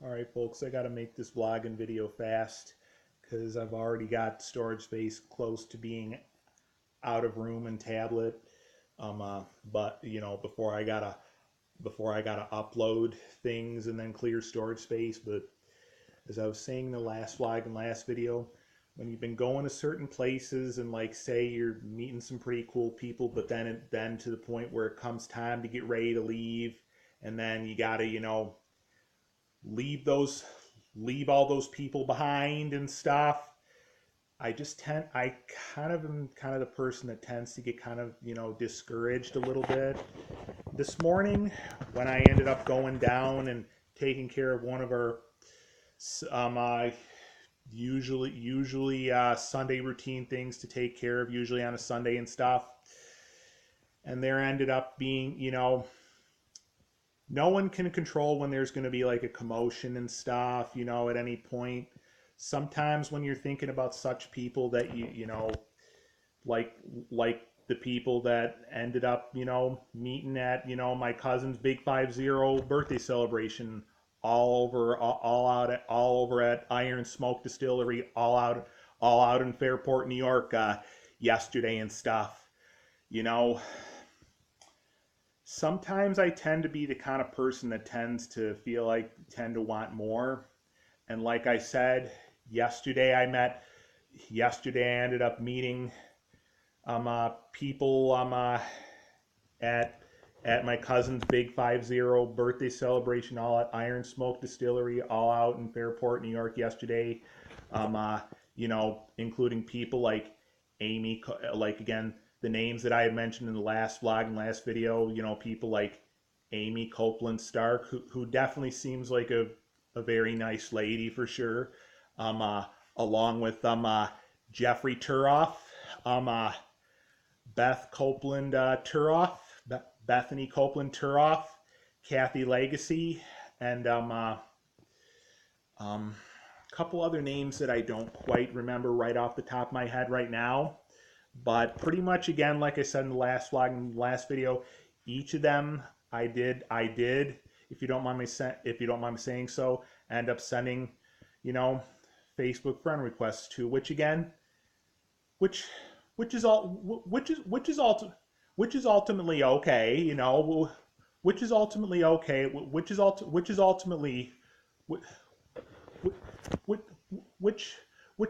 Alright folks, I gotta make this vlogging video fast because I've already got storage space close to being out of room and tablet. But before I gotta upload things and then clear storage space. But as I was saying in the last vlog and last video, when you've been going to certain places and like say you're meeting some pretty cool people, but then to the point where it comes time to get ready to leave, and then you gotta leave those leave all those people behind and stuff. I kind of am kind of the person that tends to get kind of discouraged a little bit. This morning when I ended up going down and taking care of one of our usually Sunday routine things to take care of, usually on a Sunday and stuff, and there ended up being no one can control when there's going to be like a commotion and stuff, at any point. Sometimes when you're thinking about such people that like the people that ended up, meeting at, my cousin's big 50 birthday celebration, all over at Iron Smoke Distillery, all out in Fairport, New York, yesterday and stuff. Sometimes I tend to be the kind of person that tends to want more. And like I said, yesterday I ended up meeting people at my cousin's big 50 birthday celebration, all at Iron Smoke Distillery, all out in Fairport, New York yesterday. Including people like Amy, like again, the names that I had mentioned in the last vlog and last video, people like Amy Copeland Stark, who definitely seems like a very nice lady for sure. Along with Jeffrey Turoff, Bethany Copeland Turoff, Kathy Legacy, and a couple other names that I don't quite remember right off the top of my head right now. But pretty much, again, like I said in the last vlog and last video, each of them I did, if you don't mind me saying so, end up sending, Facebook friend requests to, which is ultimately okay, which is ultimately okay, which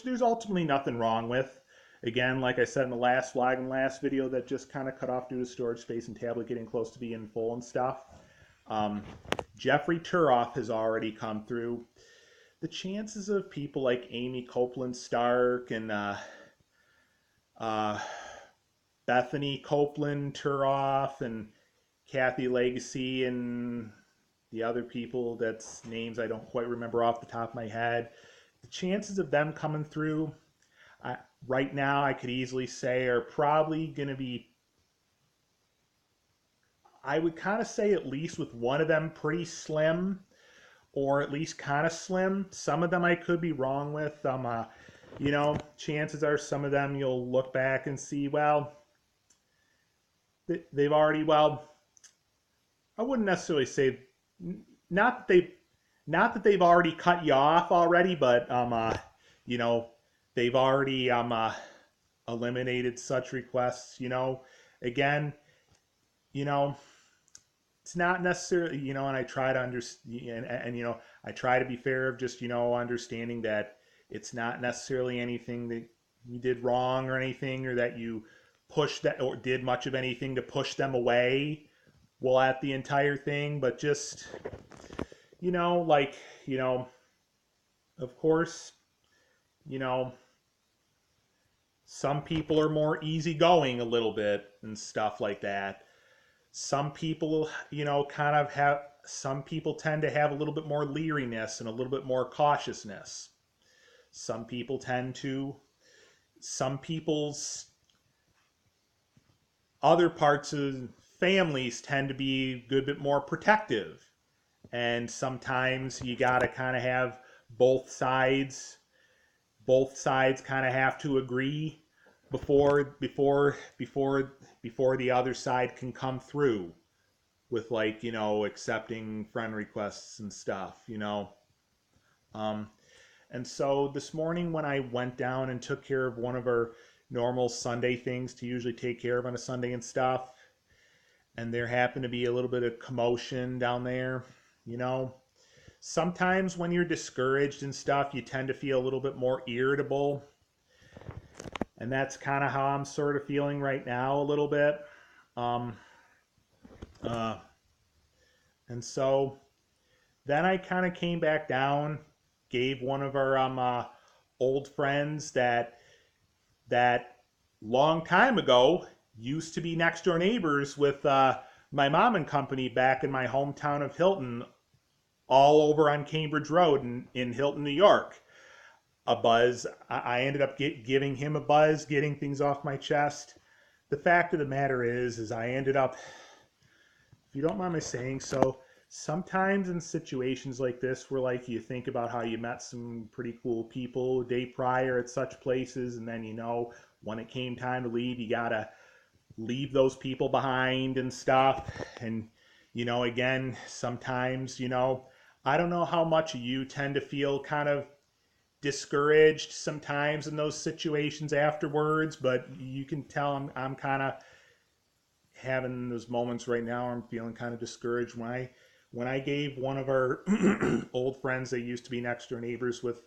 there's ultimately nothing wrong with. Again, like I said in the last vlog and last video, that just kind of cut off due to storage space and tablet getting close to being full and stuff. Jeffrey Turoff has already come through. The chances of people like Amy Copeland Stark and Bethany Copeland Turoff and Kathy Legacy and the other people that's names I don't quite remember off the top of my head, the chances of them coming through, right now I could easily say are probably going to be, I would kind of say at least with one of them pretty slim, or at least kind of slim. Some of them I could be wrong with. Chances are some of them you'll look back and see, well, they've already, I wouldn't necessarily say, not that they've already cut you off already, but they've already eliminated such requests. Again, it's not necessarily, and I try to understand, and I try to be fair of just understanding that it's not necessarily anything that you did wrong or anything, or that you pushed that or did much of anything to push them away at the entire thing, but just of course, some people are more easygoing a little bit and stuff like that. Some people, some people tend to have a little bit more leeriness and a little bit more cautiousness. Some people's other parts of families tend to be a good bit more protective. And sometimes you gotta kind of have both sides kind of have to agree before the other side can come through with accepting friend requests and stuff. And so this morning when I went down and took care of one of our normal Sunday things to usually take care of on a Sunday and stuff, and there happened to be a little bit of commotion down there, you know, sometimes when you're discouraged and stuff, you tend to feel a little bit more irritable. And that's kind of how I'm sort of feeling right now a little bit. Um, uh, and so then I kind of came back down, gave one of our old friends that long time ago used to be next door neighbors with my mom and company back in my hometown of Hilton, all over on Cambridge Road in Hilton, New York. A buzz. I ended up giving him a buzz, getting things off my chest. The fact of the matter is I ended up, if you don't mind me saying so, sometimes in situations like this where like you think about how you met some pretty cool people a day prior at such places, and then when it came time to leave, you gotta leave those people behind and stuff. And again, sometimes I don't know how much you tend to feel kind of discouraged sometimes in those situations afterwards, but you can tell I'm kind of having those moments right now where I'm feeling kind of discouraged. When I gave one of our old friends that used to be next door neighbors with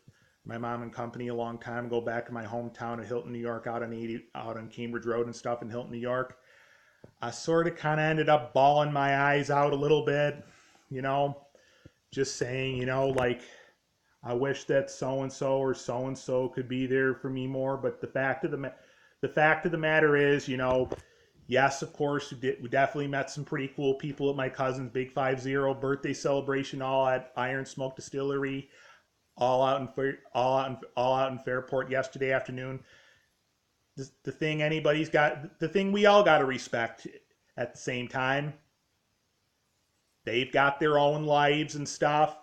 my mom and company a long time ago back in my hometown of Hilton, New York, out on Cambridge Road and stuff in Hilton, New York, I sort of kind of ended up bawling my eyes out a little bit, just saying, like, I wish that so and so could be there for me more. But the fact of the matter is, yes, of course, we definitely met some pretty cool people at my cousin's Big 50 birthday celebration, all at Iron Smoke Distillery, all out in Fairport yesterday afternoon. The thing we all got to respect at the same time. They've got their own lives and stuff.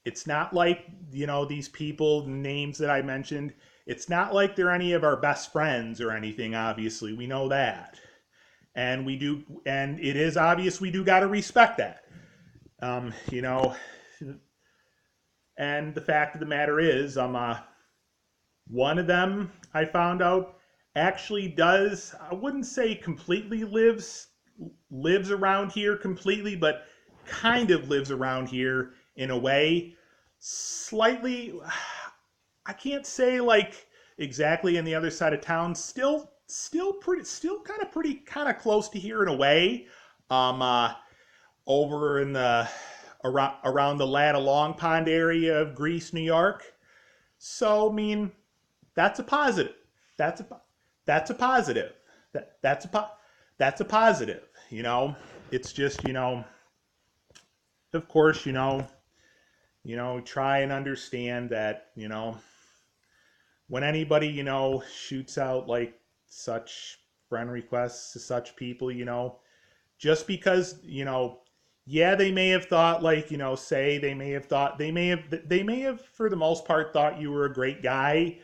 It's not like, these people, names that I mentioned, it's not like they're any of our best friends or anything, obviously. We know that. And it is obvious we do got to respect that. And the fact of the matter is, one of them I found out actually does, I wouldn't say completely lives around here completely, but kind of lives around here in a way. Slightly, I can't say like exactly on the other side of town. Still kind of close to here in a way. Over in the around the Latta Long Pond area of Greece, New York. So I mean, that's a positive. That's a that's a positive. That's a positive. It's just of course try and understand that when anybody shoots out like such friend requests to such people, just because yeah, they may have thought like say they may have for the most part thought you were a great guy,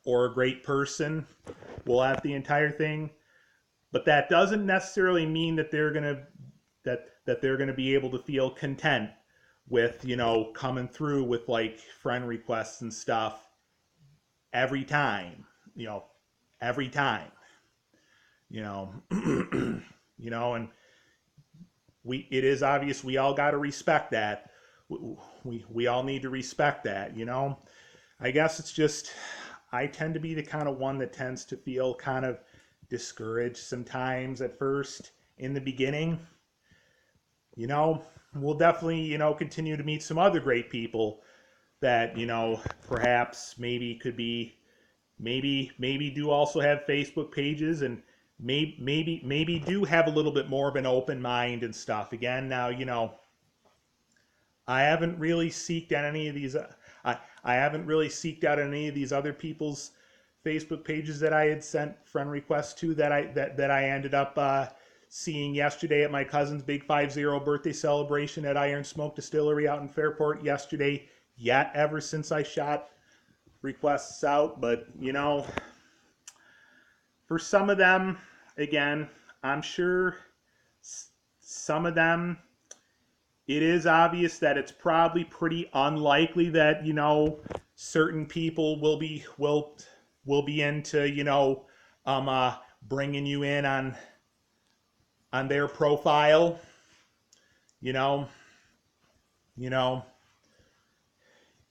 or a great person. Well, at the entire thing, but that doesn't necessarily mean that they're gonna that they're gonna be able to feel content with coming through with like friend requests and stuff every time, every time, you know, and it is obvious we all got to respect that. We all need to respect that, I guess it's just, I tend to be the kind of one that tends to feel kind of discouraged sometimes at first in the beginning. We'll definitely, continue to meet some other great people that, perhaps maybe could be, maybe do also have Facebook pages, and maybe do have a little bit more of an open mind and stuff. Again, now, I haven't really seeked out any of these, I haven't really seeked out any of these other people's Facebook pages that I had sent friend requests to that I ended up seeing yesterday at my cousin's Big 50 birthday celebration at Iron Smoke Distillery out in Fairport yesterday, yet ever since I shot requests out. But for some of them, again, I'm sure some of them it is obvious that it's probably pretty unlikely that, certain people will be into, bringing you in on their profile, you know, you know,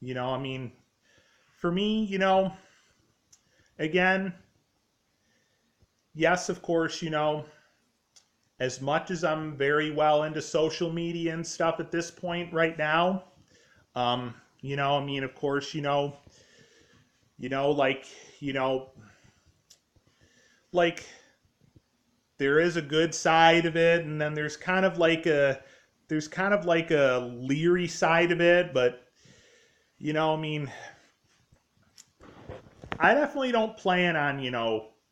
I mean, for me, again, yes, of course, as much as I'm very well into social media and stuff at this point right now, I mean, of course, like, you know, like there is a good side of it, and then there's kind of like a leery side of it, but I mean, I definitely don't plan on,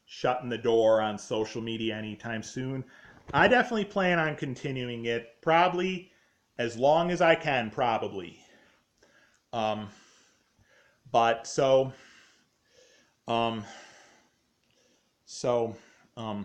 shutting the door on social media anytime soon. I definitely plan on continuing it probably as long as I can, probably. Um, but um, so, um,